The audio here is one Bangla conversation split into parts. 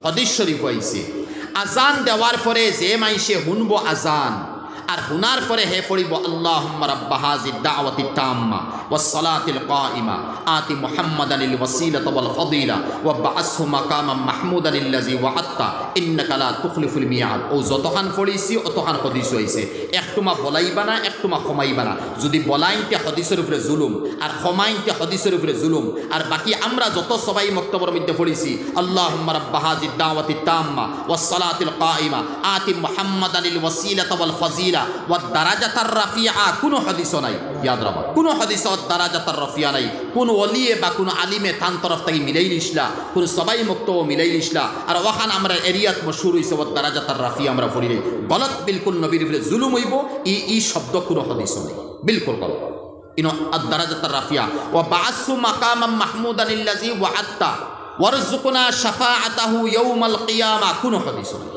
হাদিস শরীফ হইছে আজান দেওয়ার পরে যে মাইসে হুনবো আজান আর হুনার পরে হে পড়িব আল্লাহুম্মা রাব্বা হাযিদ দাওয়াতি তাম্মা ওয়াস সালাতিল কাইমা আতি মুহাম্মাদানিল ওয়াসিলাতা ওয়াল ফাদিলা ওয়া বা'আসহু মাকামান মাহমুদান আল্লাযী ওয়া'আদতা ইন্নাকা লা তুখলিফুল মিয়াদ। ও যতখান পড়িছি অতখান হাদিস হইছে। একটুমা বলাইবা না, একটুমা ক্ষমাইবা না। যদি বলাইতে হাদিসের উপরে জুলুম আর ক্ষমাইতে হাদিসের উপরে জুলুম। আর বাকি আমরা যত সবাই মক্তবর মধ্যে পড়িছি আল্লাহুম্মা রাব্বা হাযিদ দাওয়াতি তাম্মা ওয়াস সালাতিল কাইমা আতি মুহাম্মাদানিল ওয়াসিলাতা ওয়াল ফাজিলা ওয়া দারাজাতার রাফিআ, কোনো হাদিস নাই। ইয়াদ রাখবা, কোনো হাদিস দারাজাতার রাফিআ নাই। কোন ওলিয়ে বা কোন আলিমে তান তরফ থেকে মিলাই নিসলা, কোন সবাই মক্তব মিলাই নিসলা। আর ওখান আমরা এরিয়াত মশহুর হইছে ওয়া দারাজাতার রাফিআ আমরা পড়ি নাই। গলত বিলকুল নবীর উপরে জুলুম হইব ই শব্দ কোনো হাদিস নাই, বিলকুল গলত। ইনো আদ-দারাজাতার রাফিআ ওয়া বা'আসহু মাকামান মাহমুদান আল্লাযী ওয়া'আদতা ওয়ারযুকনা শাফাআতাহু ইয়াউমাল কিয়ামা, কোনো হাদিস নাই।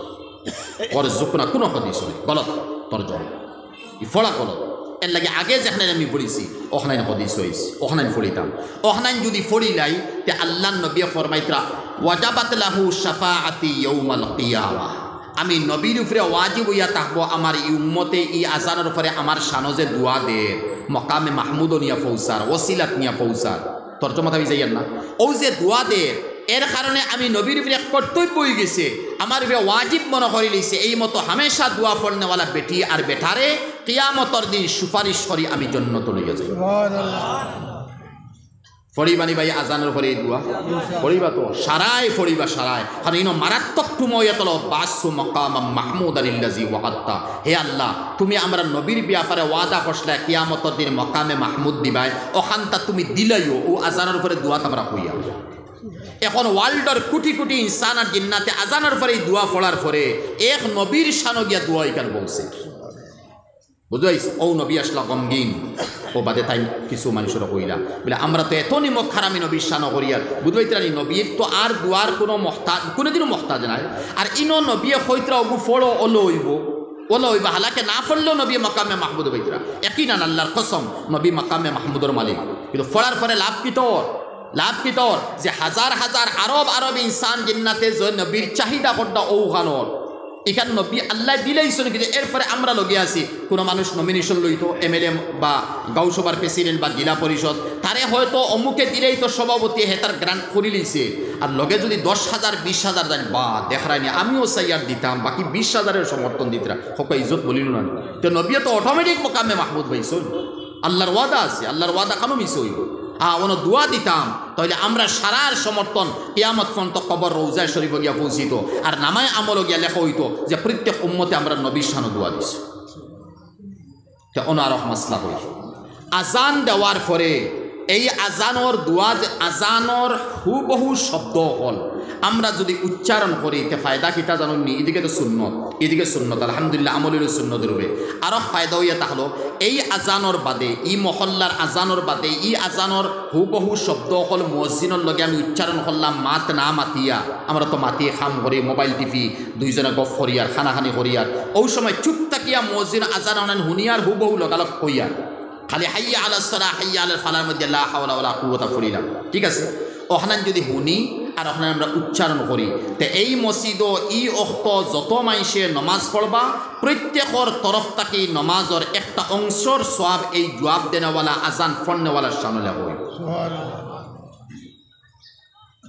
ওয়ারযুকনা কোনো হাদিস নাই, গলত তরজমা, ই ফলা গলত। এর লাগে আগে যেখানে আমি পড়িছি ওখানে হাদিস হইছে, ওখানে পড়িতাম। ওখানে যদি পড়িলাই তে আল্লাহর নবী ফরমাইতরা ওয়াজাবাত লাহু শাফাআতি ইয়াউমাল কিয়ামা, আমি নবীর উপরে ওয়াজিব হইয়া থাকবো আমার এই উম্মতে এই আজানের উপরে আমার শানজে দোয়া দে মকামে মাহমুদ নিয়া পৌঁছার, ওসিলাত নিয়া পৌঁছার। তর্জমা আমি যাইয়ার না, ও যে দোয়া দে এর কারণে আমি নবীর উপরে কর্তব্য হয়ে গেছে, আমার উপরে ওয়াজিব মনে করে লইছে। এই মতো হামেশা দোয়া পড়নেওয়ালা বেটি আর বেটারে কিয়ামতর দিন সুপারিশ করি আমি জন্নত লইয়া যাই। ফড়িবানি ভাই আজানের পরে দোয়া পড়িবা তো সারাই ফড়িবা সারাই, কারণ ইনো মারাত্মক তুময়াতল বাসু মাকামাম মাহমুদান আল্লাযী ওয়া'আদতা। হে আল্লাহ, তুমি আমরা নবীর ব্যাপারে ওয়াদা করছলা কিয়ামতর দিন মকামে মাহমুদ দিবাই, ওখানটা তুমি দিলাইও। ও আজানের পরে দোয়া তোমরা হইয়া। এখন ওয়ার্ল্ডের কোটি কোটি ইনসান আর জিন্নাতে আজানের পরে দোয়া পড়ার পরে এক নবীর শানো গিয়া দোয়া এখানে বলছে, বুঝাইছ? ও নবী আসলা গমগিন ও বাদে তাই কিছু মানুষের কইলা বলে আমরা তো এত নিমক খারামি নবীর শানো করিয়ার বুঝবাইতরানি নবীর তো আর দোয়ার কোনো মহতাজ কোনোদিনও মহতাজ নাই। আর ইনো নবী হইতরা ওগু ফড়ো ওলো হইব হালাকে না পড়লেও নবী মাকামে মাহমুদ হইতরা একই না আল্লাহর কসম নবী মাকামে মাহমুদর মালিক। কিন্তু ফড়ার পরে লাভ কি তোর? লাভ কি তোর? যে হাজার হাজার আরব ইনসান জিন্নাতে যে নবীর চাহিদা করতা ওখানোর এখান নবী আল্লাহ দিলেইছিল। কিন্তু এরপরে আমরা লগে আছি কোনো মানুষ নমিনেশন লইতো এমএলএ বা গাঁওসভার প্রেসিডেন্ট বা জেলা পরিষদ, তারে হয়তো অমুকে দিলেই তো সভাপতি হে তার গ্রান্ট করে লইছে। আর লগে যদি 10,000 20,000 জানি বা দেখারাইনি আমিও সাইয়ার দিতাম, বাকি 20,000-এর সমর্থন দিতরা হক ইজ্জত বলিল না। তো নবী তো অটোমেটিক মকামে মাহমুদ হইছিল। আল্লাহর ওয়াদা আছে, আল্লাহর ওয়াদা কেন মিস হইব? ওনো দোয়া দিতাম তাহলে আমরা সারার সমর্থন কিয়ামত পর্যন্ত কবর রওজায় শরীফ গিয়া পৌঁছিত। আর নামায় আমল গিয়া লেখা হইতো যে প্রত্যেক উম্মতে আমরা নবীর শানো দোয়া দিছি। তো অনারক মাসলা হই আজান দেওয়ার পরে এই আজানোর দোয়া, আজানোর হুবহু শব্দ হল আমরা যদি উচ্চারণ করি তে ফায়দা কিতা জানুননি? এদিকে তো সুন্নত, এদিকে সুন্নত আলহামদুলিল্লাহ আমলের সুন্নতের রূপে আরও ফায়দা হইয়া তাহলো এই আজানোর বাদে ই মহল্লার আজানোর বাদে ই আজানোর হুবহু শব্দ হল মুয়াজ্জিনের লগে আমি উচ্চারণ করলাম মাত না মাতিয়া। আমরা তো মাতিয়ে খাম করি মোবাইল টিভি দুইজনে গফ করিয়ার খানাখানি করিয়ার, ওই সময় চুপ তাকিয়া মুয়াজ্জিন আজান আনান হুনিয়ার হুবহু লগালগ কইয়ার খালি হাইয়া আলাস সালাহ হাইয়া আলাল ফালার মধ্যে লা হাওলা ওয়ালা কুওয়াতা পড়িলাম, ঠিক আছে? ওখানে যদি হুনি আর ওখানে আমরা উচ্চারণ করি তে এই মসজিদ ই অক্ত যত মাইসে নমাজ পড়বা প্রত্যেকর তরফ থেকে নমাজের একটা অংশর সওয়াব এই জবাব দেনেওয়ালা আজান পড়নেওয়ালার সামনে হয়।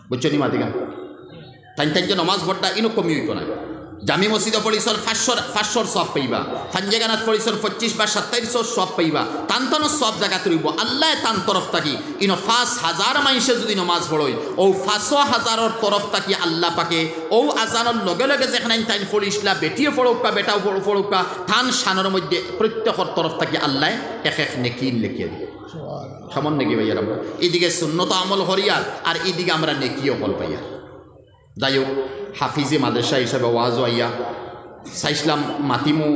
বুঝছো নি মাতিকা? তাই যে নমাজ পড়তা ইনো কমি হইতো না। জামি মসজিদে পড়িছল 500 সব পাইবা, ফানজেগানাত পড়িছল 25 বা 2700 সব পাইবা। তান্তন সব জায়গা তরিব আল্লাহ তান তরফ থাকি ইনো 5,000 মাইসে যদি নমাজ পড়ই ও 5,000-এর তরফ থাকি আল্লাহ পাকে ও আজানের লগে লগে যেখানে তাই পড়িসলা বেটিয়ে পড়ুকা বেটাও পড়ুকা থান শানের মধ্যে প্রত্যেকের তরফ থাকি আল্লাহ এক নেকি লিখিয়ে দিই। কেমন নেকি ভাইয়ার? আমরা এদিকে সুন্নত আমল হরিয়ার আর এদিকে আমরা নেকিও ফল পাইয়ার। যাই হোক হাফিজে মাদ্রাসা হিসাবে ওয়াজও আইয়া চাইছিলাম মাতিমু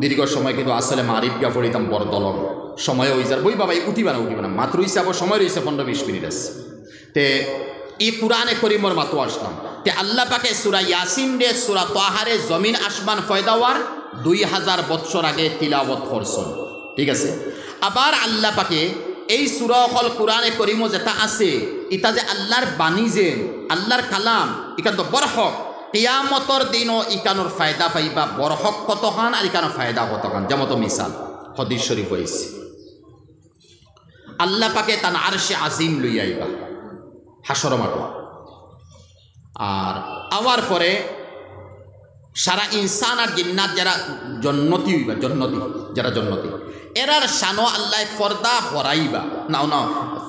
দীর্ঘ সময়, কিন্তু আসলে মারিফ গা পড়িতাম বড় দলম সময় হয়ে যার বই বাবাই উঠিবা না মাত্র রয়েছে আবার সময় রয়েছে 15-20 মিনিট আছে। তে ই কুরআনে করিমর মাতো আসলাম তে আল্লাহ পাকে সূরা ইয়াসিন রে সূরা তাহারে জমিন আসমান ফয়দাওয়ার 2000 বছর আগে তিলাওয়াত করছেন, ঠিক আছে? আবার আল্লাহ পাকে এই সূরা হল কুরআনে করিমও যেটা আছে এটা যে আল্লাহর বাণী যে আল্লাহর কালাম এটা তো বড় হক। কিয়ামতর দিনও ইকানোর ফায়দা পাইবা বড় হক কতখান আর ইকানোর ফায়দা কতখান। যেমন তো মিসাল হাদিস শরীফ হয়েছে, আল্লাহ পাকে তান আরশে আজিম লই আইবা হাসর মাঠ, আর আওয়ার পরে সারা ইনসান আর জিন্নাত যারা জন্নতি হইবা, জন্নতি যারা জন্নতি, এরার শানো আল্লাহ ফর্দা হরাইবা। নাও নাও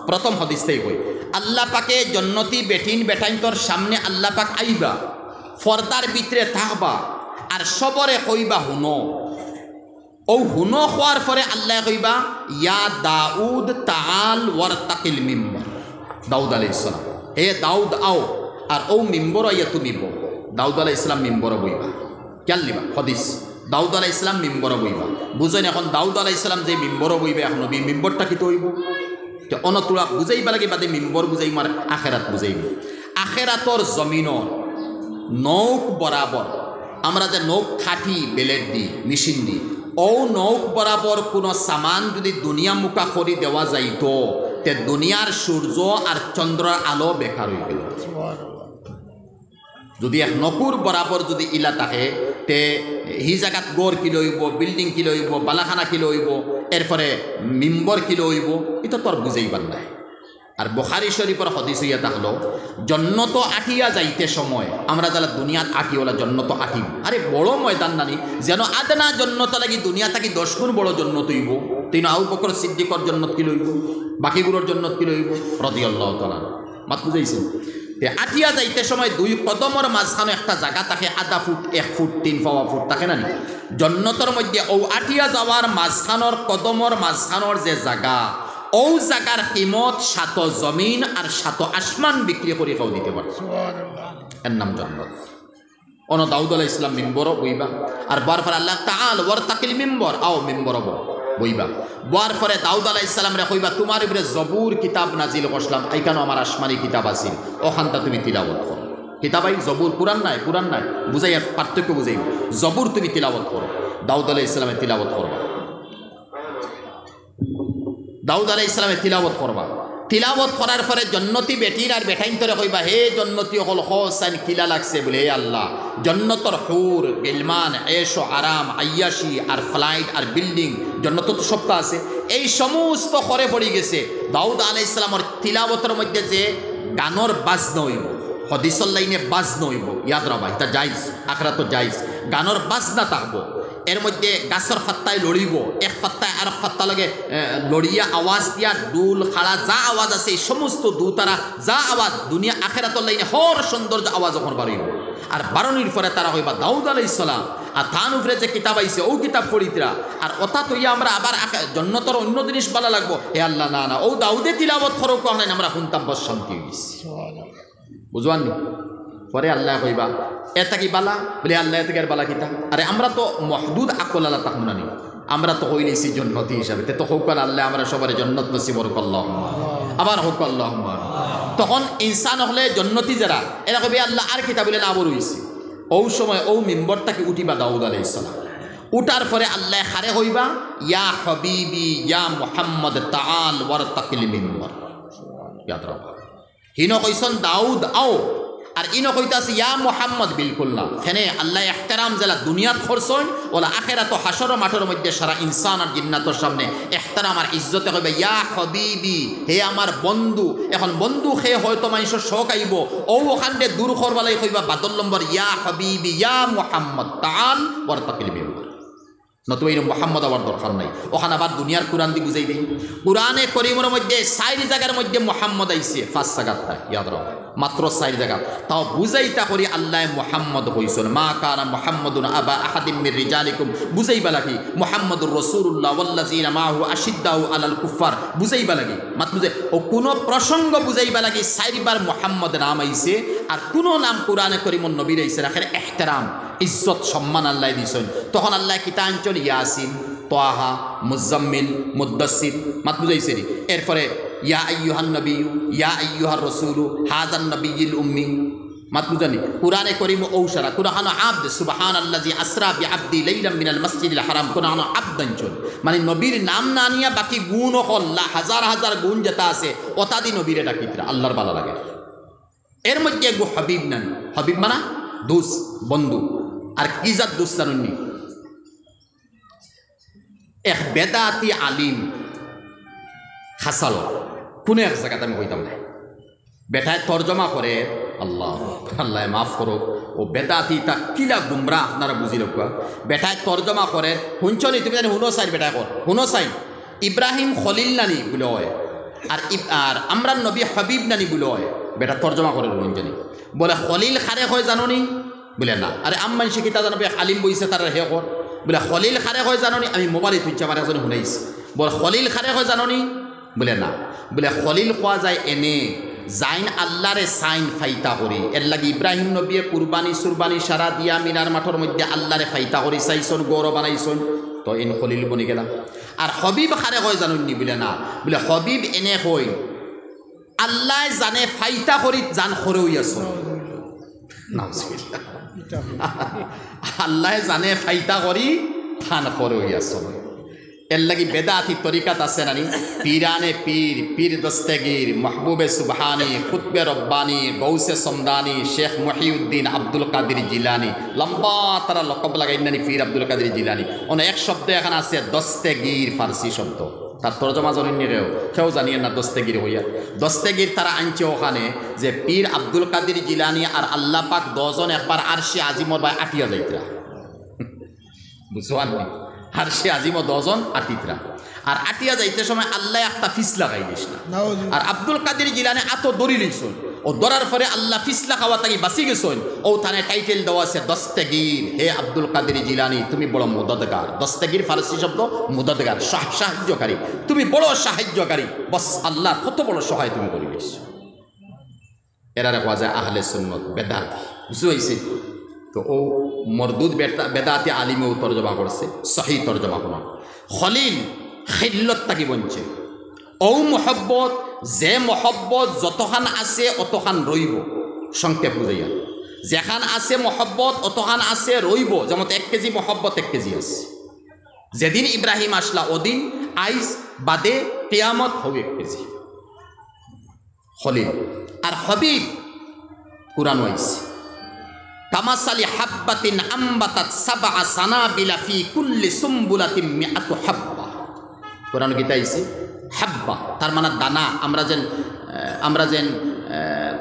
প্রথম হদিসটাই কই, আল্লাহ পাকে জন্নতি বেটিন বেটাইন্তর সামনে আল্লাহ পাক আইবা, ফর্দার ভিতরে থাকবা, আর সবরে কইবা হুনো। ও হুনো হওয়ার পরে আল্লাহ কইবা ইয়া দাউদ তাআল ওয়ারতাকিল মিম্বর। দাউদ আলাইহিস সালাম, হে দাউদ আও, আর ও মিম্বর আইয়া তুমি বো। দাউদ আলাইহিস সালাম মিম্বর বইবা, কেন লিবা হদিস, দাউদ আলাইহিস সালাম মিম্বর বইবা। বুঝেন এখন দাউদ আলাইহিস সালাম যে মিম্বর বইবে, এখন নবী মিম্বরটা কি তো হইব, অনতুরা বুঝাইবা লাগে বাদে মিম্বর বুঝাই মার আখেরাত বুঝাইব। আখেরাতর জমিনর নৌক বরাবর আমরা যে নৌক খাটি বেলেট দিই মেশিন দিই, ও নৌক বরাবর কোনো সামান যদি দুনিয়া মুখা করি দেওয়া যাইতো, তে দুনিয়ার সূর্য আর চন্দ্রের আলো বেকার হয়ে গেল। যদি এক নকুর বরাবর যদি ইলা থাকে, তে হি জায়গাত গড় কি লইব, বিল্ডিং কি লইব, বালাখানা কি লইব, এরপরে মিম্বর কি লইব, এটা তোর বুঝাইবার নাই। আর বুখারী শরীফের হাদিস হইয়া থাকলো, জন্নত আটিয়া যাইতে সময় আমরা যারা দুনিয়াত আটিওলা জন্নত আটিব, আরে বড় ময়দান নানি, যেন আদনা জন্নত লাগি দুনিয়া থাকি 10 গুণ বড় জন্নত হইব। তিন আবু বকর সিদ্দিকর জন্নত কি লইব, বাকিগুলোর জন্নত কি লইব রাদিয়াল্লাহু তাআলা। মাত বুঝাইছেন? আটিয়া যাইতে সময় 2 কদমর মাঝখানে একটা জায়গা থাকে, আধা ফুট 1 ফুট 3 পাওয়া ফুট থাকে না, জন্নতর মধ্যে ও আটিয়া যাওয়ার মাঝখানোর কদমর মাঝখানোর যে জায়গা, ও জায়গার কিমত 7 জমিন আর 7 আসমান বিক্রি করে খাও দিতে পারে। এর নাম জন্নত। অন দাউদ আলাইহিস সালাম মিম্বর বইবা, আর বারবার আল্লাহ তাআলা ওয়ারতাকিল মিম্বর আও মিম্বর বইবা। বার পরে দাউদ আলাইহিস সালাম রে কইবা তোমার উপরে জবুর কিতাব নাজিল করলাম, এইখানে আমার আসমানি কিতাব আছে, ওখানটা তুমি তিলাওয়াত করো। কিতাবাই জবুর, কুরআন নাই, কুরআন নাই, বুঝাইয়া পার্থক্য বুঝাইব। জবুর তুমি তিলাওয়াত করো, দাউদ আলাইহিস সালামে তিলাওয়াত করবা, দাউদ আলাইহিস সালামে তিলাওয়াত করবা। তিলাওয়াত করার পরে জন্নতি বেটির আর বেটাইন্তরে কইবা হে জন্নতি হল হোসেন কিলা লাগছে বলে, হে আল্লাহ জন্নতর হুর গিলমান এশ ও আরাম আয়াশি আর ফ্লাইট আর বিল্ডিং জন্নত তো সবটা আছে, এই সমস্ত করে পড়ে গেছে। দাউদ আলাইহিস সালামের তিলাওয়াতের মধ্যে যে গানর বাজনা হইব, হদিসর লাইনে বাজনা হইব, ইয়াদ রাখবা, এটা জায়েজ, আখরাত জায়েজ, গানর বাজনা থাকবো। এর মধ্যে গাছের ফাত্তায় লড়িব, এক ফাত্তায় আর ফাত্তা লাগে লড়িয়া আওয়াজ দিয়া দুল খাড়া যা আওয়াজ আছে এই সমস্ত দুতারা যা আওয়াজ দুনিয়া আখেরাতর লাইনে হর সৌন্দর্য আওয়াজ যখন বাড়িব। আর বারণির পরে তারা হইবা দাউদ আলাইহিস সালাম, আর তান উপরে যে কিতাব আইছে ও কিতাব পড়িতরা, আর অথা তৈয়া আমরা আবার জন্নতর অন্য জিনিস ভালো লাগবো, হে আল্লাহ না না ও দাউদে তিলাওয়াত করো কখন আমরা শুনতাম, বস শান্তি হইছে। বুঝবান নি? পরে আল্লাহ কইবা এটা কি বালা বলে, আল্লাহ থেকে আর বালা কিতা, আরে আমরা তো মহদুদ আকল আল্লাহ তাহমুনা নি, আমরা তো হই নিছি জন্নতি হিসাবে, তো হোকাল আল্লাহ আমরা সবার জন্নত নসিব হোক আল্লাহুম্মা, আবার হোক আল্লাহুম্মা। তখন ইনসান হলে জন্নতি যারা এরা কবে আল্লাহ আর কিতা বলে না বড় হইছে, ও সময় ও মিম্বরটাকে উঠিবা দাউদ আলাইহিস সালাম। উঠার পরে আল্লাহ খারে হইবা ইয়া হাবিবি ইয়া মুহাম্মদ তাআল ওয়ারতাকিল মিম্বর, ইয়াদ রাখবা। হিন কইছন দাউদ আও, আর ইনো কইতাছে ইয়া মুহাম্মদ, বিলকুল না। এখানে আল্লাহ ইহতিরাম যারা দুনিয়াত করছেন ওলা আখিরাত ও হাসর মাঠের মধ্যে সারা ইনসান আর জিন্নাতের সামনে ইহতিরাম আর ইজ্জতে কইবে ইয়া হাবিবি, হে আমার বন্ধু। এখন বন্ধু খে হয়তো মানুষের শখ আইব, ও ওখানে দূর করবালাই কইবা বাদল নম্বর ইয়া হাবিবি ইয়া মুহাম্মদ তাআল ওয়ারতাকিল মিম্বর, নতুবা এই মুহাম্মদ আবার দরকার নাই। ওখানে আবার দুনিয়ার কোরআন দিয়ে বুঝাই দেই, কোরআনে করিমের মধ্যে 4 জায়গার মধ্যে মুহাম্মদ আইছে, 5 জায়গাটা ইয়াদ রাখো, মাত্র 4 জায়গা। তাও বুঝাইতা করি আল্লাহ মুহাম্মদ কইছেন মা কানা মুহাম্মাদুন আবা আহাদিম মির রিজালিকুম, বুঝাইবা লাগি মুহাম্মাদুর রাসূলুল্লাহ ওয়াল্লাযিনা মাহু আশিদ্দাউ আলাল কুফার, বুঝাইবা লাগি মাত বুঝে ও কোন প্রসঙ্গ বুঝাইবা লাগি 4 বার মুহাম্মদ নাম আইছে, আর কোন নাম কোরআনে করিমুন নবীর আইছে, রাখে ইহতিরাম ইজ্জত সম্মান আল্লাহ দিছেন। তখন আল্লাহ কিতা আনছেন ইয়াসিন তাহা মুজাম্মিল মুদ্দাসসির, মাত বুঝাইছে নি। এরপরে ইয়া আইয়ুহান নবিয়্যু ইয়া আইয়ুহার রাসূলু হাযান নবিয়্যিল উম্মি, মাত বুঝানি। কোরআনে করিম ঔসারা কোরআন আব্দ সুবহানাল্লাযী আসরা বিআবদি লাইলাম মিনাল মাসজিদিল হারাম, কোরআন আব্দান চল, মানে নবীর নাম না নিয়া বাকি গুণ হল্লা হাজার হাজার গুণ যেটা আছে ওতা দি নবীরে ডাকিতরা আল্লাহর ভালো লাগে। এর মধ্যে গো হাবিব নানি, হাবিব মানা দুস বন্ধু আর কি জাত দুস জানুননি এক বেদাতি আলিম খাসালো কোনো এক জায়গাতে আমি কইতাম না বেটায় তর্জমা করে আল্লাহ আল্লাহ মাফ করো ও বেদাতি তা কিলা গুমরা আপনারা বুঝি রাখবা বেটায় তর্জমা করে হুঞ্চনি তুমি জানি হুনো সাইন বেটায় কর হুনো সাইন ইব্রাহিম খলিল নানি বলে হয় আর আমরান নবী হাবিব নানি বলে হয় বেটা তর্জমা করে হুঞ্চনি বলে খলিল খারে হয় জানোনি বলে না আরে আম্মান শিখিতা জানো আলিম বইছে তার হে কর বলে খলিল খারে হয় জানোনি আমি মোবাইলে তুইছে আমার এজনে শুনাইছি বলে খলিল খারে হয় জানোনি বলে না বলে খলিল কোয়া যায় এনে জাইন আল্লাহরে সাইন ফাইতা করি এর লাগে ইব্রাহিম নবীয়ে কুরবানি সুরবানি সারা দিয়া মিনার মাঠের মধ্যে আল্লাহরে ফাইতা করি চাইছন গৌরব বানাইছন তো এন খলিল বনি গেলাম আর হবিব খারে হয় জানুননি বলে না বলে হবিব এনে কই আল্লাহ জানে ফাইতা করি জান খরেই আছো আল্লাহ জানে ফাইতা করি থান খরেই আছো এর লাগি বেদাতি তরিকাত আছে নানি পীরানে পীর পীর দস্তগীর মাহবুবে সুবহানি কুতবে রব্বানি গৌসে সমদানি শেখ মহিউদ্দিন আব্দুল কাদের জিলানি লম্বা তারা লকব লাগাই নানি পীর আব্দুল কাদের জিলানি অনেক এক শব্দ এখানে আছে দস্তগীর ফার্সি শব্দ তার তর্জমা জানেন কেউ জানিয়ে না দস্তগীর হইয়া দস্তগীর তারা আনছে ওখানে যে পীর আব্দুল কাদের জিলানি আর আল্লাহ পাক 10 জন একবার আরশে আজিমর ভাই আটিয়া যাইতরা বুঝবানি আর সে আজিম 10 জন আটিতরা আর আটিয়া যাইতে সময় আল্লাহ একটা ফিস লাগাই দিস না আর আব্দুল কাদের জিলানি এত দড়ি লইছন ও দরার পরে আল্লাহ ফিসলা খাওয়া তাকে বাঁচি গেছন ও থানে টাইটেল দেওয়া আছে দস্তগীর হে আব্দুল কাদের জিলানি তুমি বড় মুদদগার দস্তগীর ফারসি শব্দ মুদদগার সাহায্যকারী তুমি বড় সাহায্যকারী বস আল্লাহ কত বড় সহায় তুমি করিস এরারে কোয়া যায় আহলে সুন্নত বেদাতি বুঝতে তো ও মরদুদ বেদাতি আলিমেও তর্জমা করছে সহি তর্জমা কোন খলিল খিল্লত তাকি বলছে ও মহব্বত যে মহব্বত যতখান আছে অতখান রইব সংক্ষেপ বুঝাইয়া যেখান আছে মহব্বত অতখান আছে রইব যেমন 1 কেজি মহব্বত 1 কেজি আছে যেদিন ইব্রাহিম আসলা ওদিন আইস বাদে কিয়ামত হবে 1 কেজি খলিল আর হবিব কুরআন ওয়াইস কামাসালি হাব্বাতিন আম্বাতাত 7 সানাবিলা ফি কুল্লি সুম্বুলাতিন মিআতু হাব্বা কোরআন গীতাইছে হাব্বা তার মানে দানা আমরা যেন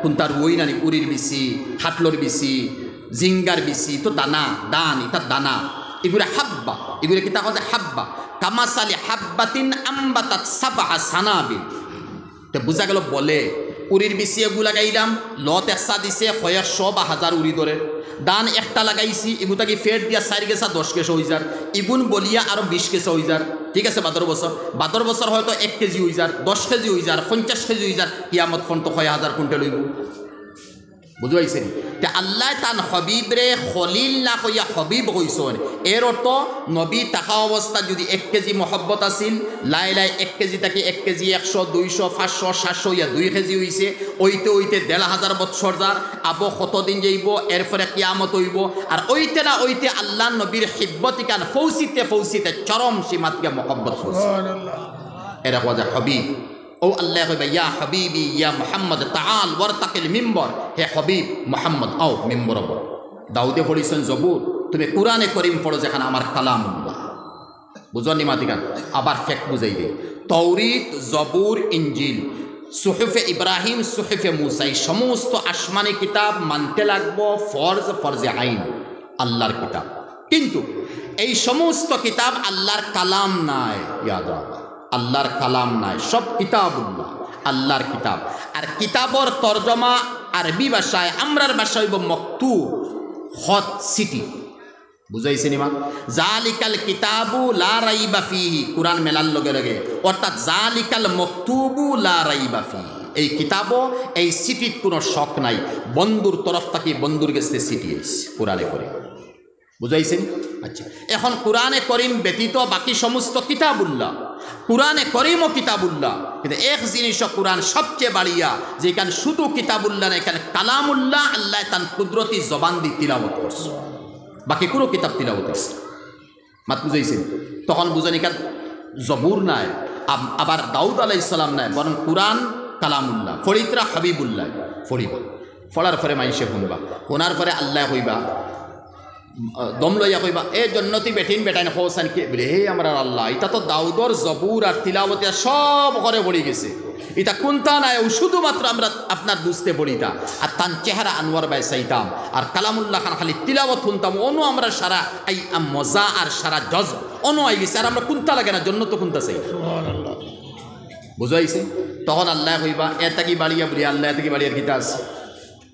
কুন্তার ওই নানি উরির বিসি খাটলোর বিসি জিঙ্গার বিসি তো দানা দান এটা দানা এগুলো হাব্বা এগুলো কি তা হাব্বা কামাসালি হাব্বাতিন আম্বাতাত 7 সানাবিল তো বুঝা গেল বলে উরির বিসি এগুলো লাগাইলাম লত একসা দিছে 100 বা 1000 উরি ধরে দান একটা লাগাইছি এগুতাকে ফের দিয়া 4 গেছা 10 কেজি হয়ে যার ইগুন বলিয়া আরো 20 কেজি হয়ে যার ঠিক আছে 12 বছর হয়তো 1 কেজি হয়ে যার 10 কেজি হয়ে যার 50 কেজি হয়ে যার কিয়ামত ফোন তো 6000 কুইন্টাল হইব বুঝতে পারছেন তে আল্লাহ তান হবিব রে খলিল না কইয়া হবিব কইছন এর অর্থ নবী তাহা অবস্থা যদি 1 কেজি মহব্বত আছিল লাই 1 কেজি থেকে 1 কেজি 100 200 500 700 ইয়া 2 কেজি হইছে ওইতে 1500 বছর যার আবো কতদিন যাইব এরপরে কিয়ামত হইব আর ওইতে না ওইতে আল্লাহ নবীর খিদমত কান ফৌসিতে চরম সীমাতকে মহব্বত সুবহানাল্লাহ এরা কয় হবিব ও আল্লাহ কইবা ইয়া হাবিবি ইয়া মুহাম্মদ তাআল ওয়ারতাকিল মিম্বর হে হাবিব মুহাম্মদ আও মিম্বর পড়ো দাউদে পড়িছেন জবুর তুমি কুরআনে করিম পড়ো যেখানে আমার কালামুল্লাহ বুঝনি মাতিকান আবার ফেক বুঝাই দে তাওরীত জবুর ইনজিল সুহুফে ইব্রাহিম সুহুফে মুসা এই সমস্ত আসমানি কিতাব মানতে লাগবো ফরজে আইন আল্লাহর কিতাব কিন্তু এই সমস্ত কিতাব আল্লাহর কালাম নাই ইয়াদ রাখবা আল্লাহর কালাম নাই সব কিতাবুল্লাহ আল্লাহর কিতাব আর কিতাবর তর্জমা আরবি ভাষায় আমরার ভাষা হইব মকতুব খত সিটি বুঝাইছে নিমা জালিকাল কিতাবু লা রাইবা ফিহি কুরআন মেলার লগে লগে অর্থাৎ জালিকাল মকতুবু লা রাইবা ফিহি এই কিতাবও এই সিটির কোনো শক নাই বন্ধুর তরফ থেকে বন্ধুর গেছে সিটি আইছে কোরআনে করে বুঝাইছেন আচ্ছা এখন কোরআনে করিম ব্যতীত বাকি সমস্ত কিতাবুল্লাহ কুরআনে করিম ও কিতাবুল্লাহ কিন্তু এক জিনিস কুরআন সবচেয়ে বাড়িয়া যেখানে শুধু কিতাবুল্লাহ না এখানে কালামুল্লাহ আল্লাহ তান কুদরতি জবান দিয়ে তিলাওয়াত করছে বাকি কোনো কিতাব তিলাওয়াত করছে মাত বুঝাইছেন তখন বুঝানি কার জবুর নাই আবার দাউদ আলাইহিস সালাম নাই বরং কুরআন কালামুল্লাহ ফরিদরা হাবিবুল্লাহ ফরিদ ফলার পরে মাইসে শুনবা, শোনার পরে আল্লাহ কইবা দম লইয়া কইবা এ জন্নতি বেটিন বেটাইন হোসান কে বলে হে আমরা আল্লাহ, এটা তো দাউদর জবুর আর তিলাবতিয়া সব করে পড়ে গেছে, এটা কোনটা নাই শুধুমাত্র আমরা আপনার বুঝতে পড়িতা আর তান চেহারা আনোয়ার বাই চাইতাম আর কালামুল্লাহ খান খালি তিলাবত শুনতাম অনু আমরা সারা এই মজা আর সারা জজ অনু আই গেছে আর আমরা কোনটা লাগে না জন্নত কোনটা চাই বুঝাইছে। তখন আল্লাহ কইবা এত কি বাড়িয়া বলি আল্লাহ এত কি বাড়িয়ার গীতা আছে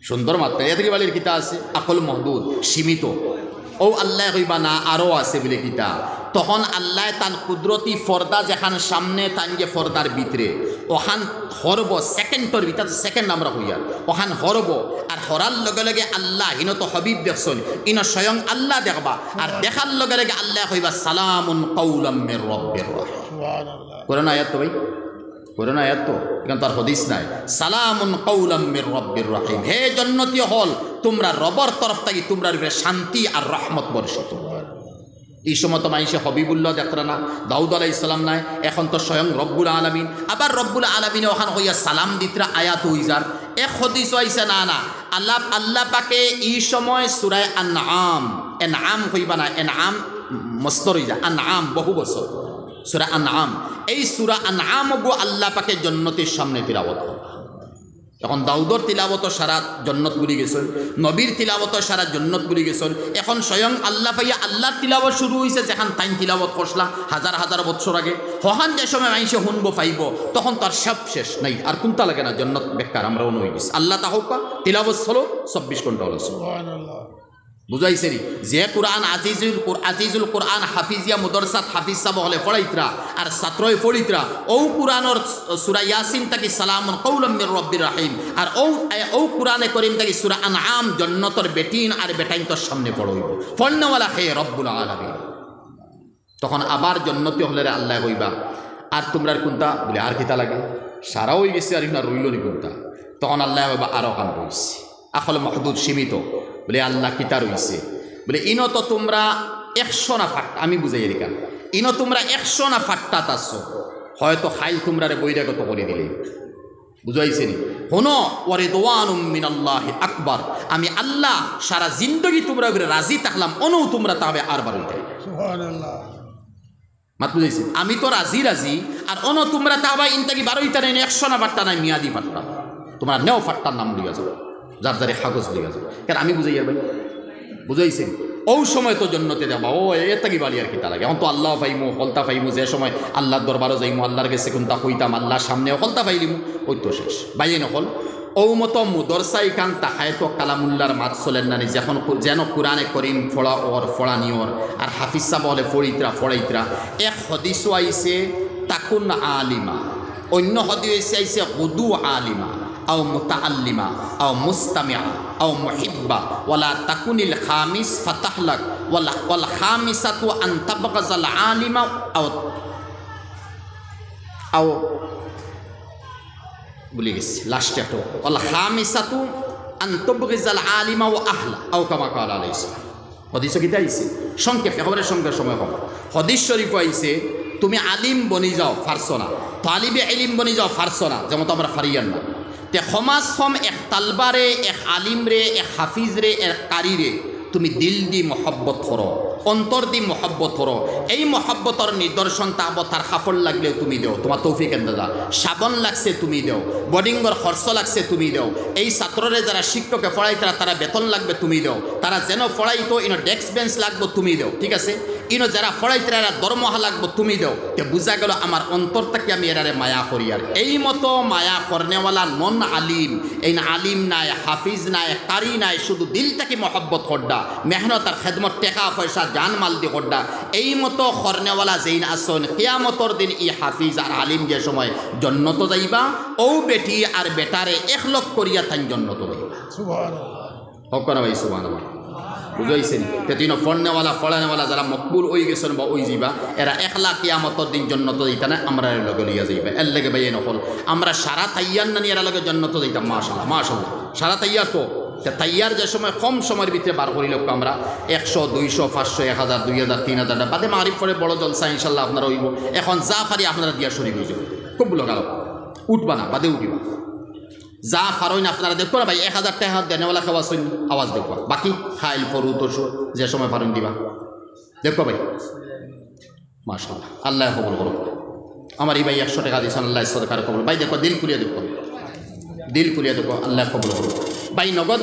সুন্দর মাত্রা, এত কি বাড়ির গীতা আছে আকল মহদুদ সীমিত, ও আল্লাহ কইবা না আরও আছে বলে গীতা। তখন আল্লাহ তান কুদরতি ফর্দা যেখান সামনে তান যে ফর্দার ভিতরে ওখান হরব সেকেন্ডর ভিতর সেকেন্ড আমরা হইয়া ওখান হরব আর হরার লগে লগে আল্লাহ ইন তো হবিব দেখছন ইন স্বয়ং আল্লাহ দেখবা আর দেখার লগে লগে আল্লাহ কইবা সালামুন কাউলাম মির রব্বির রহিম। কোরআন আয়াত তো ভাই, কোরআন আয়াত তো এখানে তার হদিস নাই। সালামুন কাউলাম মির রব্বির রহিম, হে জন্নতি হল তোমরা রবর তরফ থেকে তোমরা শান্তি আর রহমত বর্ষিত। এই সময় তো মাইসে হবিবুল্লাহ দেখরা না, দাউদ আলাইহিস সালাম নাই, এখন তো স্বয়ং রব্বুল আলামিন, আবার রব্বুল আলামিন ওখান হইয়া সালাম দিতরা আয়াত হইজার এক হদিস হইছে না না আল্লাহ পাকে এই সময় সূরা আনআম এনআম হইবা না এনআম মস্তর হইজা আনআম বহু বছর সূরা আনআম, এই সূরা আনআম গো আল্লাহ পাকে জন্নতের সামনে তিলাওয়াত করে। এখন দাউদর তিলাওয়াত সারা জন্নত বুলি গেছেন, নবীর তিলাওয়াত সারা জন্নত বুলি গেছেন, এখন স্বয়ং আল্লাহ পাইয়া আল্লাহর তিলাওয়াত শুরু হয়েছে যেখান তাইন তিলাওয়াত করছলা হাজার হাজার বছর আগে, হহান যে সময় মাইসে শুনবো পাইব তখন তার সব শেষ নাই আর কোনটা লাগে না জন্নত বেকার আমরা অনু হয়ে গেছি। আল্লাহ তাহকা তিলাওয়াত চলো 24 ঘন্টা হলো বুঝাইছে নি যে কোরআন আজিজুল কোরআন হাফিজিয়া মুদরসাত হাফিজ সাহেব হলে পড়াইতরা আর ছাত্রই পড়িতরা ও কোরআনর সূরা ইয়াসিন তাকি সালামুন কাউলাম মির রব্বির রহিম আর ও কোরআনে করিম তাকি সূরা আনআম জন্নতর বেটিন আর বেটাইন তোর সামনে পড়াইব ফন্নওয়ালা হে রব্বুল আলামিন। তখন আবার জন্নতি হলে আল্লাহ কইবা আর তোমরা কোনটা বলে আর কিতা লাগে সারা হয়ে গেছে আর ইনা রইল নি কোনটা, তখন আল্লাহ কইবা আরো কাম রইছে আকল মাহদুদ সীমিত বলে আল্লাহ কিতা রইছে বলে ইনো তো তোমরা 100 না ফাট্টা আমি বুঝাই এরিকা ইনো তোমরা 100 না ফাট্টাত আছো হয়তো খাইল তোমরা বৈরাগত করে দিলে বুঝাইছে নি হনো ওয়ারিদওয়ানুম মিনাল্লাহি আকবার, আমি আল্লাহ সারা জিন্দগি তোমরা রাজি থাকলাম অনু তোমরা তবে আর বারইতে সুবহানাল্লাহ মাত বুঝাইছে আমি তো রাজি আর অনু তোমরা তবে ইনতাকি বারইতা নাই 100 না ফাট্টা নাই মিয়াদি ফাট্টা তোমরা নেও ফাট্টার নাম লিয়া যাও যার যারে কাগজ লিয়া যাও কেন আমি বুঝাই আর ভাই বুঝাইছেন ও সময় তো জন্নতে যাবা ও এটা কি বালি আর কি তা লাগে এখন তো আল্লাহ পাইমু হলতা পাইমু যে সময় আল্লাহর দরবারও যাইমু আল্লাহর কাছে কোনটা কইতাম আল্লাহর সামনেও হলতা পাইলিমু ওই তো শেষ বাইয়ে নকল ও মতো মুদরসাই কান তাহায় তো কালামুল্লার মাত চলেন না যখন যেন কোরআনে করিম ফড়া ওর ফড়া নিওর আর হাফিজ সাহেব হলে ফড়াইতরা এক হদিসও আইছে তাকুন আলিমা, অন্য হদিস আইছে গুদু আলিমা আও মুতাআল্লিমা আও মুস্তামিআ আও মুহিব্বা ওয়ালা তাকুনিল খামিস ফাতাহলাক ওয়াল খামিসাতু আন তাবগাজাল আলিমা আও বলে গেছি লাস্টে একটা ওয়াল খামিসাতু আন তাবগাজাল আলিমা ওয়া আহলা আও কামা ক্বালা আলাইহিস সালাম। হদিস কি আইছে সংক্ষেপে খবরের সঙ্গে সময় কম হদিস শরীফ আইছে তুমি আলিম বনি যাও ফারছো না, তালিবে ইলম বনি যাও ফারছো না, যেমন তো আমরা ফারিয়ান না তে সমাজ হম এক তালবারে এক আলিম রে এক হাফিজ রে এক কারি রে তুমি দিল দি মহব্বত করো অন্তর দি মহব্বত করো, এই মহব্বতর নিদর্শন তাব তার সাফল লাগলেও তুমি দেও তোমার তৌফিক এন্দাজা, সাবন লাগছে তুমি দেও, বোর্ডিংর খরচ লাগছে তুমি দেও, এই ছাত্ররে যারা শিক্ষকে পড়াইতারা তারা বেতন লাগবে তুমি দেও, তারা যেন পড়াইতো ইনো ডেস্ক বেঞ্চ লাগবো তুমি দেও, ঠিক আছে ইনো যারা পড়াইতারা এরা দরমহা লাগবো তুমি দেও, তে বুঝা গেল আমার অন্তর থেকে আমি এরারে মায়া করি। আর এই মতো মায়া করনেওয়ালা নন আলিম এই আলিম নাই হাফিজ নাই কারি নাই শুধু দিল থেকে মহব্বত করডা মেহনত আর খেদমত টেকা পয়সা জান মাল দি করডা এই মতো করনেওয়ালা যেইন আসন কিয়ামতর দিন ই হাফিজ আর আলিম যে সময় জন্নত যাইবা ও বেটি আর বেটারে 1 লক্ষ করিয়া তাই জন্নত যাইবা সুবহানাল্লাহ হক না ভাই সুবহানাল্লাহ বুঝাইছেন তেতিনো ফড়নেওয়ালা ফড়ানেওয়ালা যারা মকবুল ওই গেছেন বা ওই যাইবা এরা 1 লাখ কিয়ামতর দিন জন্নত যাইতা না আমরা এর লগে লিয়া যাইবা এর লগে ভাই নকল আমরা সারা তাইয়ার না এর লগে জন্নত যাইতাম মাশাআল্লাহ মাশাআল্লাহ সারা তাইয়ার তো তাইয়ার যে সময় কম সময়ের ভিতরে বার করিল আমরা 100 200 500 1000 2000 3000 বাদে মারিফ পরে বড় জলসা ইনশাআল্লাহ আপনারা হইব এখন যা পারি আপনারা দিয়া শরীর হয়ে যাবে খুব লাগালো উঠবা না বাদে উঠিবা যা ফারইন আপনারা দেখবো না ভাই 1000 টাকা দেনেওয়ালা খাওয়া শুন আওয়াজ দেখবো বাকি খাইল ফরু তো যে সময় ফারইন দিবা দেখবো ভাই মাশাআল্লাহ আল্লাহ কবুল করুক আমার এই ভাই 100 টাকা দিয়েছেন আল্লাহ সদকার কবুল ভাই দেখো দিল খুলিয়ে দেখো আল্লাহ কবুল করুক ভাই নগদ